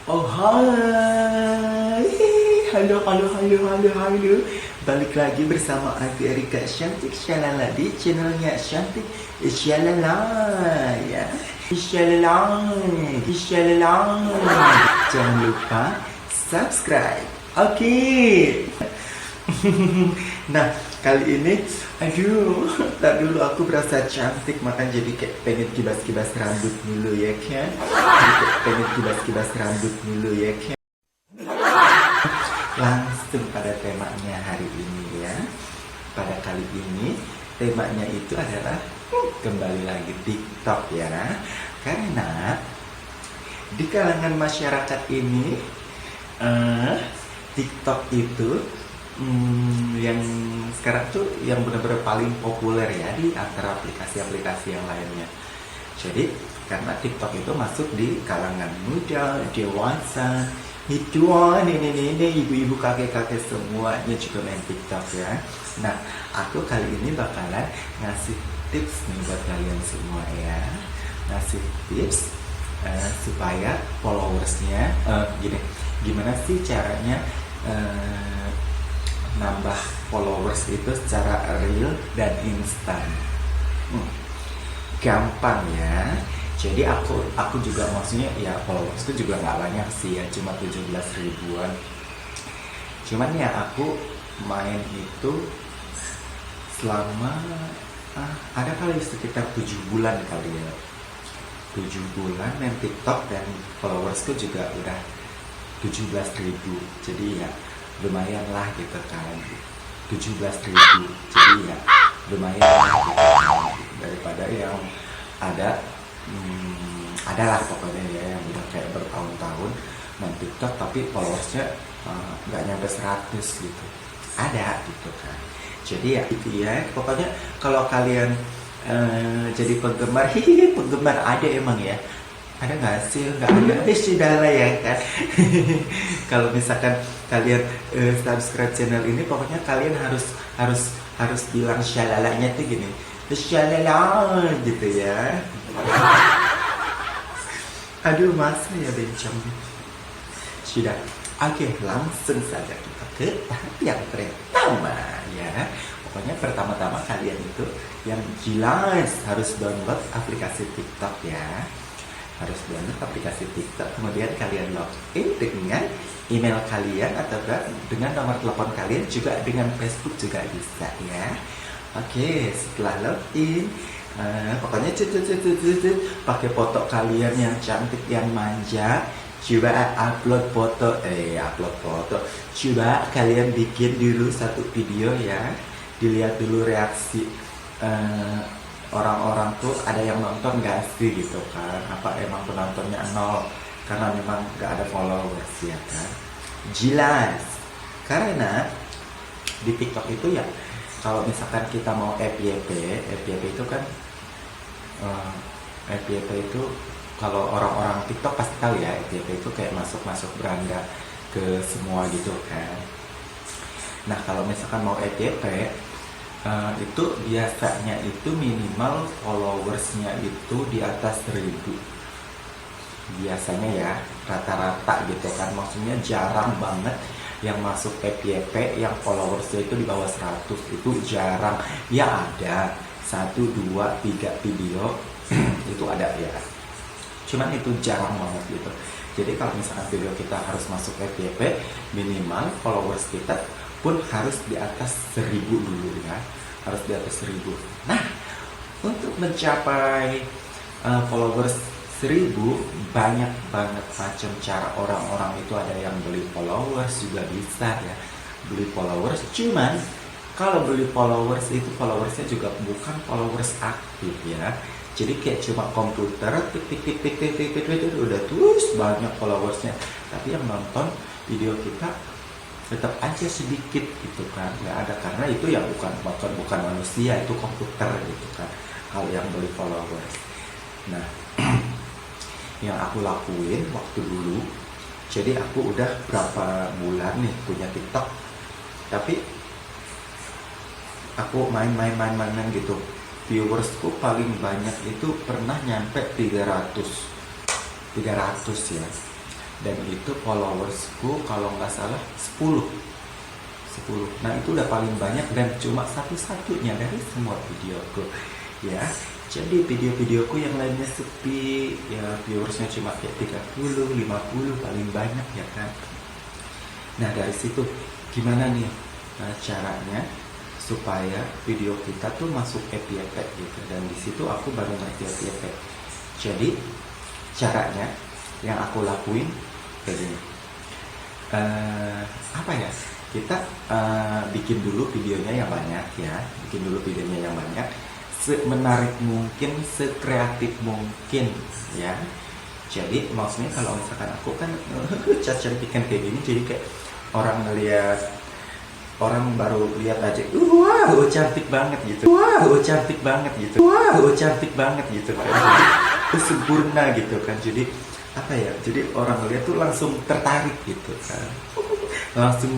Oh hai, halo. Balik lagi bersama Ati Erika Cantik Syalala di channelnya Cantik Syalala ya. Syalala. Jangan lupa subscribe. Oke. Nah, kali ini, aduh, tak dulu aku berasa cantik, makanya jadi kayak pengen kibas-kibas rambut dulu ya kan? Pengen kibas-kibas rambut dulu ya kan? Langsung pada temanya hari ini ya. Pada kali ini, temanya itu adalah kembali lagi TikTok ya. Karena di kalangan masyarakat ini, TikTok itu yang sekarang tuh yang benar-benar paling populer ya di antara aplikasi-aplikasi yang lainnya. Jadi karena TikTok itu masuk di kalangan muda, dewasa, tua, nenek-nenek, ibu-ibu, kakek-kakek semuanya juga main TikTok ya. Nah, aku kali ini bakalan ngasih tips nih buat kalian semua ya. Ngasih tips supaya followersnya gimana sih caranya nambah followers itu secara real dan instan. Gampang ya. Jadi aku juga maksudnya ya followers itu juga nggak banyak sih ya, cuma 17 ribuan. Cuman ya aku main itu selama ada kali sekitar 7 bulan kali ya. 7 bulan main TikTok dan followersku juga udah 17 ribu. Jadi ya lumayan lah gitu kan, 17 ribu. Jadi ya lumayan lah gitu kan, daripada yang ada adalah pokoknya ya yang udah kayak bertahun-tahun main TikTok tapi followersnya nggak nyampe 100 gitu, ada gitu kan. Jadi ya itu ya, pokoknya kalau kalian jadi penggemar penggemar ada emang ya, ada nggak sih? Nggak ada, sudah lah ya kan. Kalau misalkan kalian subscribe channel ini, pokoknya kalian harus bilang syalalanya tuh gini, syalala gitu ya. Aduh, masa ya bencong. Sudah, oke, langsung saja kita ke tahap yang pertama ya. Pokoknya pertama-tama kalian itu yang jelas harus download aplikasi TikTok ya. Harus download aplikasi TikTok, kemudian kalian login dengan email kalian atau dengan nomor telepon kalian, juga dengan Facebook juga bisa ya. Oke, setelah login, pokoknya pakai foto kalian yang cantik, yang manja. Coba upload foto. Coba kalian bikin dulu satu video ya, dilihat dulu reaksi orang-orang tuh, ada yang nonton gak sih gitu kan, apa emang penontonnya nol karena memang gak ada followers ya kan. Jelas, karena di TikTok itu ya, kalau misalkan kita mau FYP itu kan FYP itu kalau orang-orang TikTok pasti tahu ya, FYP itu kayak masuk beranda ke semua gitu kan. Nah, kalau misalkan mau FYP itu biasanya itu minimal followersnya itu di atas 1000 biasanya ya, rata-rata gitu kan. Maksudnya jarang banget yang masuk FYP yang followersnya itu di bawah 100, itu jarang ya. Ada 1, 2, 3 video itu ada ya, cuman itu jarang banget gitu. Jadi kalau misalkan video kita harus masuk FYP, minimal followers kita pun harus di atas 1000 dulu ya, harus di atas 1000. Nah, untuk mencapai followers 1000, banyak banget macam cara orang-orang itu. Ada yang beli followers juga bisa ya, beli followers. Cuman kalau beli followers itu, followersnya juga bukan followers aktif ya. Jadi kayak cuma komputer tik udah terus banyak followersnya, tapi yang nonton video kita tetap aja sedikit gitu kan, nggak ada. Karena itu ya bukan manusia, itu komputer gitu kan, hal yang beli followers. Nah, yang aku lakuin waktu dulu, jadi aku udah berapa bulan nih punya TikTok, tapi aku main gitu. Viewersku paling banyak itu pernah nyampe 300 ya. dan itu followersku kalau nggak salah 10. Nah itu udah paling banyak dan cuma satu-satunya dari semua videoku ya. Jadi video-videoku yang lainnya sepi ya, viewersnya cuma kayak 30, 50 paling banyak ya kan. Nah dari situ gimana nih caranya supaya video kita tuh masuk FYP gitu, dan di situ aku baru ngerti FYP. Jadi caranya yang aku lakuin kayak gini, apa ya, kita bikin dulu videonya yang banyak ya, semenarik mungkin, sekreatif mungkin ya. Jadi maksudnya kalau misalkan aku kan cantikan kayak gini, jadi kayak orang ngeliat, orang baru lihat aja, wow cantik banget gitu, kan. Itu sempurna gitu kan. Jadi apa ya, jadi orang lihat tuh langsung tertarik gitu kan, langsung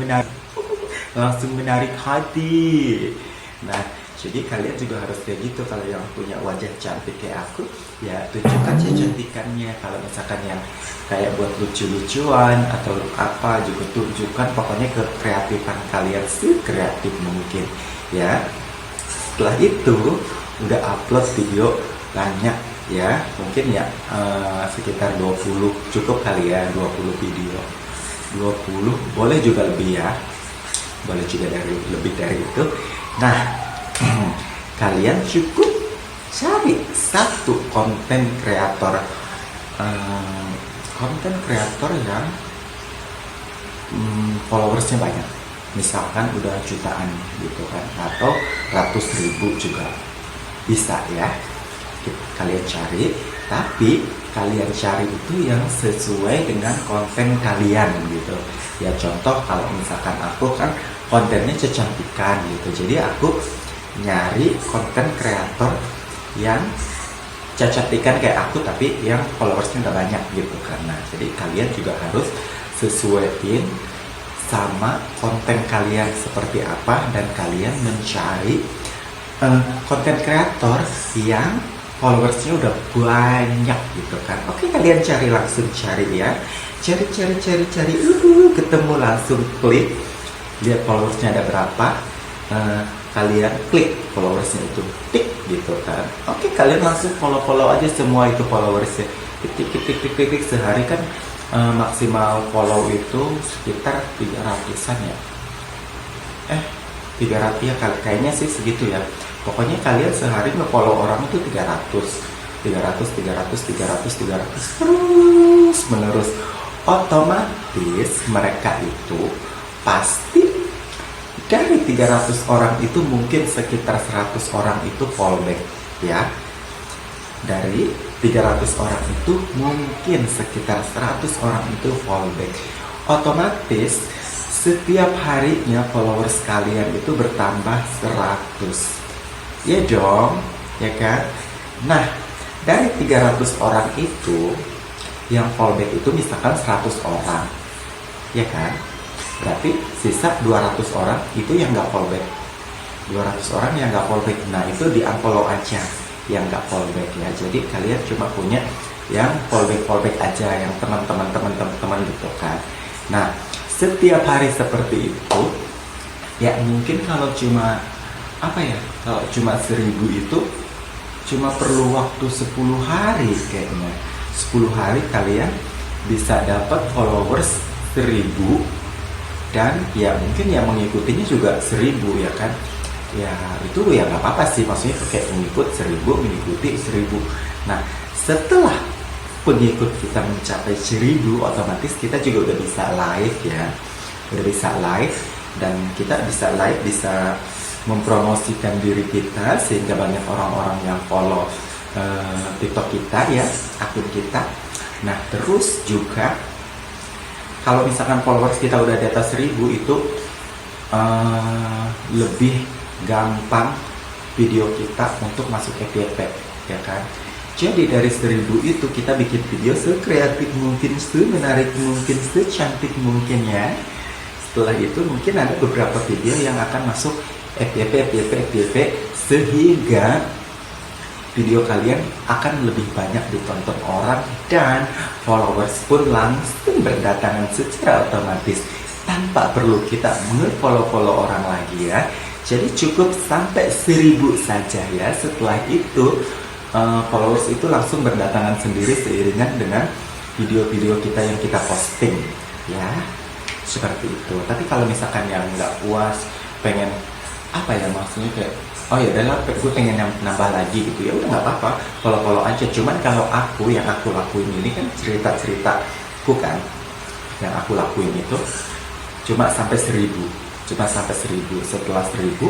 menarik hati. Nah jadi kalian juga harus kayak gitu. Kalau yang punya wajah cantik kayak aku ya tunjukkan kecantikannya. Kalau misalkan yang kayak buat lucu-lucuan atau apa juga tunjukkan, pokoknya kekreatifan kalian sekreatif mungkin ya. Setelah itu udah upload video banyak ya, mungkin ya sekitar 20 cukup kali ya, 20 video, 20 boleh juga lebih ya, boleh juga lebih dari itu. Nah kalian cukup cari satu konten kreator yang followersnya banyak, misalkan udah jutaan gitu kan, atau ratus ribu juga bisa ya. Kalian cari, tapi kalian cari itu yang sesuai dengan konten kalian gitu ya. Contoh kalau misalkan aku kan kontennya kecantikan gitu, jadi aku nyari konten kreator yang kecantikan kayak aku tapi yang followersnya udah banyak gitu kan. Nah jadi kalian juga harus sesuaiin sama konten kalian seperti apa, dan kalian mencari konten kreator yang followersnya udah banyak gitu kan. Oke, kalian langsung cari ya, cari ketemu, langsung klik, lihat followersnya ada berapa, kalian klik followersnya itu, tik gitu kan. Oke, kalian langsung follow aja semua itu followersnya, tik sehari kan maksimal follow itu sekitar 300-an ya, 300 ya kayaknya sih segitu ya. Pokoknya kalian sehari nge-follow orang itu 300 terus menerus, otomatis mereka itu pasti dari 300 orang itu mungkin sekitar 100 orang itu fallback ya. Dari 300 orang itu mungkin sekitar 100 orang itu fallback. Otomatis setiap harinya followers kalian itu bertambah 100. Ya dong, ya kan? Nah, dari 300 orang itu yang fallback itu misalkan 100 orang, ya kan? Berarti sisa 200 orang itu yang nggak fallback. 200 orang yang nggak fallback. Nah, itu di unfollow aja yang nggak fallback ya. Jadi kalian cuma punya yang fallback aja, yang teman-teman gitu kan. Nah, setiap hari seperti itu ya, mungkin kalau cuma kalau cuma 1000 itu cuma perlu waktu 10 hari kayaknya. 10 hari kalian bisa dapat followers 1000, dan ya mungkin yang mengikutinya juga 1000 ya kan. Ya itu ya nggak apa-apa sih, maksudnya kayak pengikut 1000, mengikuti 1000. Nah setelah pengikut kita mencapai 1000, otomatis kita juga udah bisa live ya, dan kita bisa live, bisa mempromosikan diri kita sehingga banyak orang-orang yang follow TikTok kita ya, akun kita. Nah terus juga kalau misalkan followers kita udah di atas 1000 itu lebih gampang video kita untuk masuk FYP ya kan. Jadi dari 1000 itu kita bikin video sekreatif mungkin, semenarik mungkin, secantik mungkin ya. Setelah itu mungkin ada beberapa video yang akan masuk FYP, sehingga video kalian akan lebih banyak ditonton orang dan followers pun langsung berdatangan secara otomatis tanpa perlu kita follow orang lagi ya. Jadi cukup sampai 1000 saja ya. Setelah itu followers itu langsung berdatangan sendiri seiringan dengan video-video kita yang kita posting ya, seperti itu. Tapi kalau misalkan yang nggak puas, pengen apa ya, maksudnya kayak oh ya udahlah gue pengen nambah lagi gitu, ya udah nggak apa-apa, follow aja. Cuman kalau yang aku lakuin ini kan ceritaku kan, yang aku lakuin itu cuma sampai 1000. Setelah 1000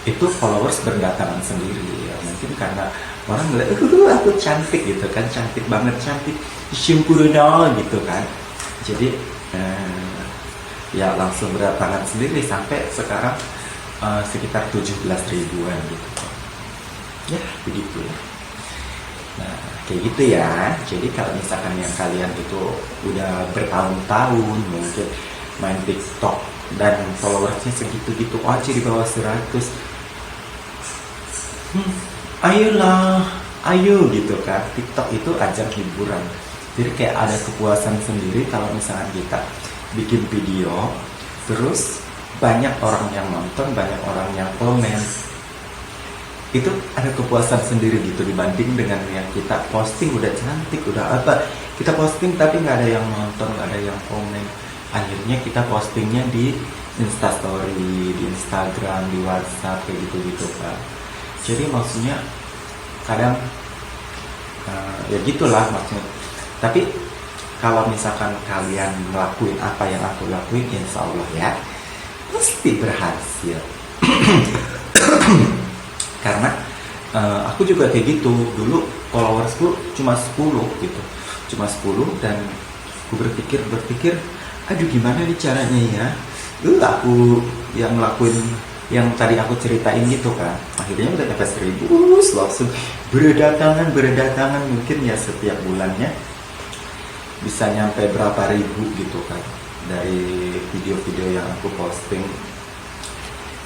itu followers berdatangan sendiri ya. Mungkin karena orang ngeliat aku cantik gitu kan, cantik banget, cantik sempurna gitu kan. Jadi ya langsung berdatangan sendiri sampai sekarang sekitar 17 ribuan gitu ya, begitu ya. Nah kayak gitu ya. Jadi kalau misalkan yang kalian itu udah bertahun-tahun mungkin main TikTok dan followersnya segitu-gitu aja di bawah 100, ayo gitu kan. TikTok itu ajang hiburan, jadi kayak ada kepuasan sendiri kalau misalkan kita bikin video terus banyak orang yang nonton, banyak orang yang komen. Itu ada kepuasan sendiri gitu dibanding dengan yang kita posting udah cantik, udah apa, kita posting tapi nggak ada yang nonton, nggak ada yang komen. Akhirnya kita postingnya di Instastory, di Instagram, di WhatsApp kayak gitu kan. Jadi maksudnya kadang ya gitulah maksudnya. Tapi kalau misalkan kalian ngelakuin apa yang aku lakuin, insya Allah ya pasti berhasil. Karena aku juga kayak gitu. Dulu followersku cuma 10 gitu, cuma 10, dan aku berpikir aduh gimana nih caranya ya. Aku yang ngelakuin yang tadi aku ceritain gitu kan, akhirnya udah dapat 1000, langsung berdatangan mungkin ya setiap bulannya bisa nyampe berapa ribu gitu kan dari video-video yang aku posting.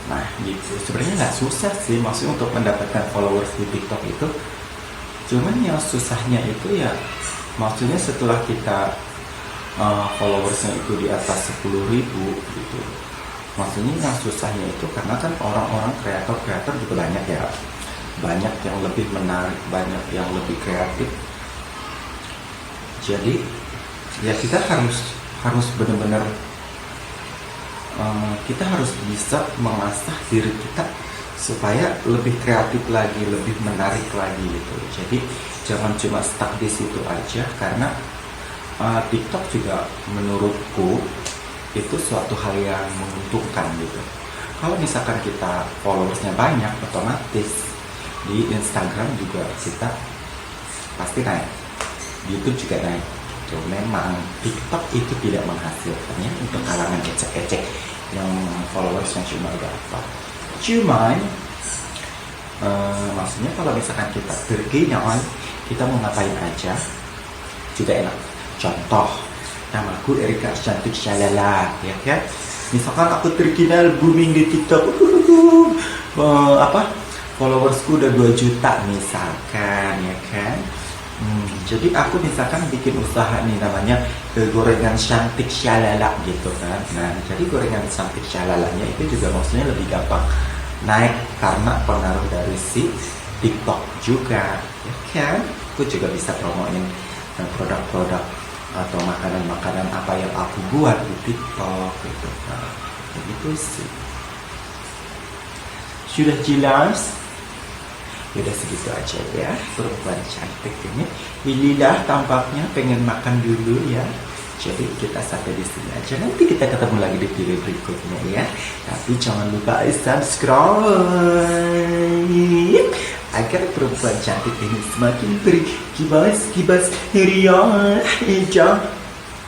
Nah gitu, sebenarnya nggak susah sih maksudnya untuk mendapatkan followers di TikTok itu. Cuman yang susahnya itu ya maksudnya setelah kita followersnya itu di atas 10.000 gitu. Maksudnya yang susahnya itu karena kan orang-orang kreator juga banyak ya, banyak yang lebih menarik, banyak yang lebih kreatif. Jadi ya kita harus benar-benar kita harus bisa mengasah diri kita supaya lebih kreatif lagi, lebih menarik lagi gitu. Jadi jangan cuma stuck di situ aja, karena TikTok juga menurutku itu suatu hal yang menguntungkan gitu. Kalau misalkan kita followersnya banyak, otomatis di Instagram juga kita pasti naik, di YouTube juga naik. Tuh, memang TikTok itu tidak menghasilkannya untuk kalangan ecek-ecek yang followersnya cuma berapa. Cuman maksudnya kalau misalkan kita pergi kita mau ngapain aja juga enak. Contoh, namaku Erika Cantik Syalala, ya kan? Misalkan aku terkenal booming di TikTok, followersku udah 2 juta misalkan, ya kan? Jadi aku misalkan bikin usaha nih namanya gorengan Cantik Syalala gitu kan. Nah, jadi gorengan Cantik Syalalanya itu juga maksudnya lebih gampang naik karena pengaruh dari si TikTok juga, ya kan? Aku juga bisa promoin produk-produk atau makanan-makanan apa yang aku buat di TikTok gitu kan. Begitu sih. Sudah jelas? Yaudah segitu aja ya, perempuan cantik ini. Inilah tampaknya pengen makan dulu ya. Jadi kita sampai di sini aja. Nanti kita ketemu lagi di video berikutnya ya. Tapi jangan lupa subscribe agar perempuan cantik ini semakin berkibas-kibas ria.